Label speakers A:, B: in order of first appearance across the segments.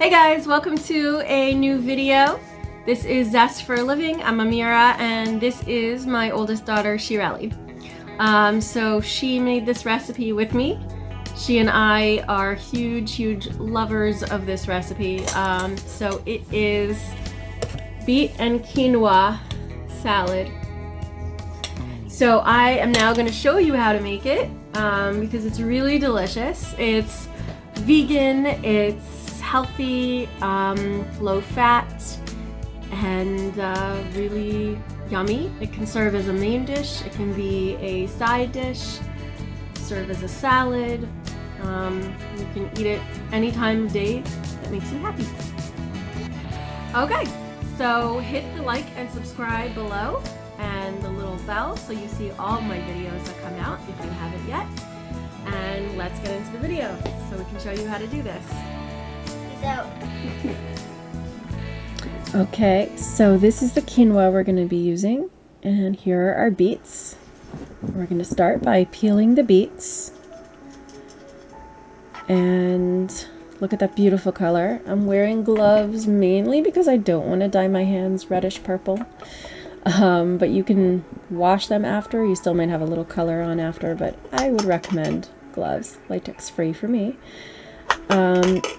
A: Hey guys, welcome to a new video. This is Zest for a Living. I'm Amira and this is my oldest daughter, Shireli. So she made this recipe with me. She and I are huge lovers of this recipe. So it is beet and quinoa salad. So I am now going to show you how to make it because it's really delicious. It's vegan, it's healthy, low fat, and really yummy. It can serve as a main dish, it can be a side dish, serve as a salad. You can eat it any time of day that makes you happy. Okay, so hit the like and subscribe below and the little bell so you see all my videos that come out if you haven't yet. And let's get into the video so we can show you how to do this. Okay, so this is the quinoa we're going to be using, and here are our beets. We're going to start by peeling the beets, and look at that beautiful color. I'm wearing gloves mainly because I don't want to dye my hands reddish purple, but you can wash them after. You still might have a little color on after, but I would recommend gloves, latex free for me.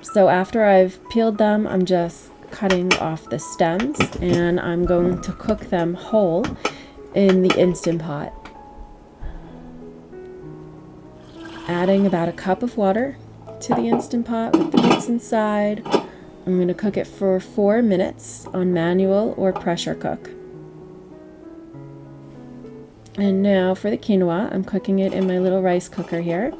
A: So after I've peeled them, I'm just cutting off the stems and I'm going to cook them whole in the Instant Pot. Adding about a cup of water to the Instant Pot with the beets inside. I'm going to cook it for 4 minutes on manual or pressure cook. And now for the quinoa, I'm cooking it in my little rice cooker here.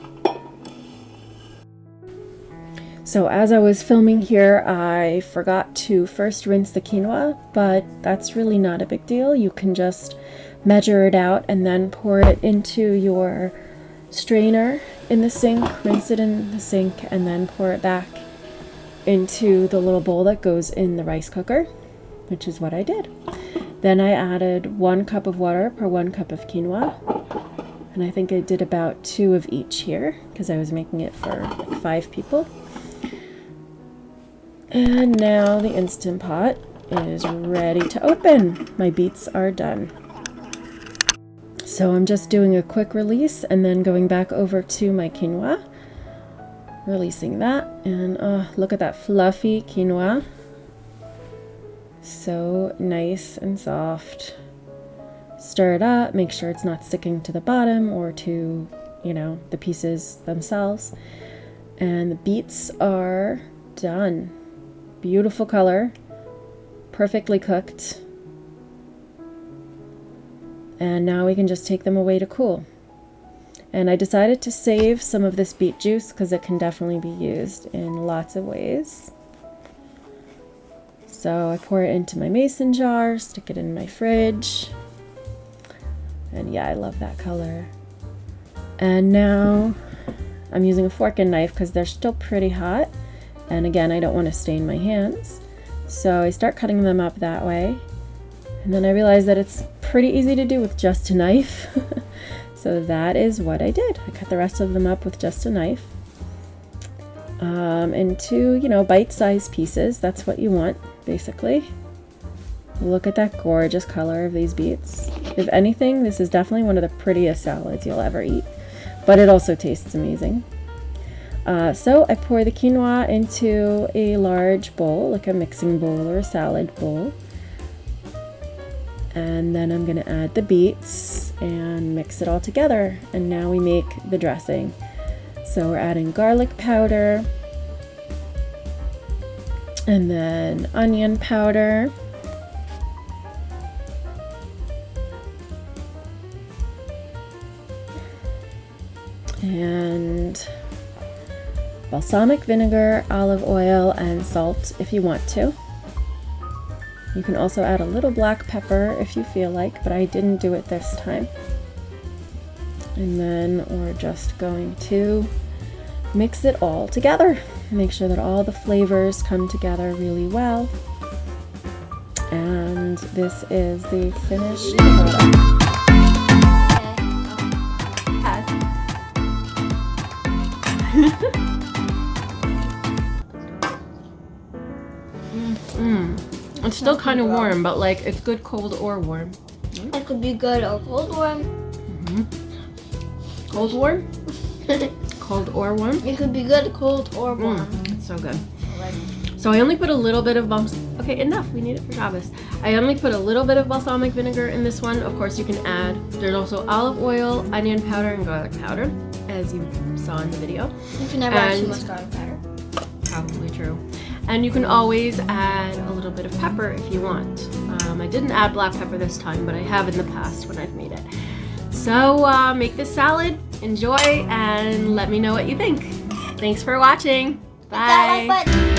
A: So as I was filming here, I forgot to first rinse the quinoa, but that's really not a big deal. You can just measure it out and then pour it into your strainer in the sink, rinse it in the sink, and then pour it back into the little bowl that goes in the rice cooker, which is what I did. Then I added 1 cup of water per 1 cup of quinoa, and I think I did about 2 of each here because I was making it for like 5 people. And now the Instant Pot is ready to open. My beets are done. So I'm just doing a quick release and then going back over to my quinoa, releasing that, and look at that fluffy quinoa. So nice and soft. Stir it up, make sure it's not sticking to the bottom or to, the pieces themselves. And the beets are done. Beautiful color, perfectly cooked. And now we can just take them away to cool. And I decided to save some of this beet juice because it can definitely be used in lots of ways. So I pour it into my mason jar, stick it in my fridge. And yeah, I love that color. And now I'm using a fork and knife because they're still pretty hot. And again, I don't want to stain my hands. So I start cutting them up that way. And then I realized that it's pretty easy to do with just a knife. So that is what I did. I cut the rest of them up with just a knife. Into, bite-sized pieces. That's what you want, basically. Look at that gorgeous color of these beets. If anything, this is definitely one of the prettiest salads you'll ever eat. But it also tastes amazing. So I pour the quinoa into a large bowl, like a mixing bowl or a salad bowl. And then I'm going to add the beets and mix it all together. And now we make the dressing. So we're adding garlic powder, and then onion powder, and balsamic vinegar, olive oil, and salt if you want to. You can also add a little black pepper if you feel like, but I didn't do it this time. And then we're just going to mix it all together. Make sure that all the flavors come together really well. And this is the finished product. still kind of warm, but like it's good cold or warm.
B: It could be good or cold warm.
A: Cold warm? Cold or warm?
B: It could be good cold or warm.
A: It's so good. So I only put a little bit of okay, enough. We need it for Shabbos. I only put a little bit of balsamic vinegar in this one. Of course, you can add. There's also olive oil, onion powder, and garlic powder, as you saw in the video.
B: You can never add too much garlic powder.
A: Probably true. And you can always add a little bit of pepper if you want. I didn't add black pepper this time, but I have in the past when I've made it. So make this salad, enjoy, and let me know what you think. Thanks for watching. Bye.
B: Hit that like button.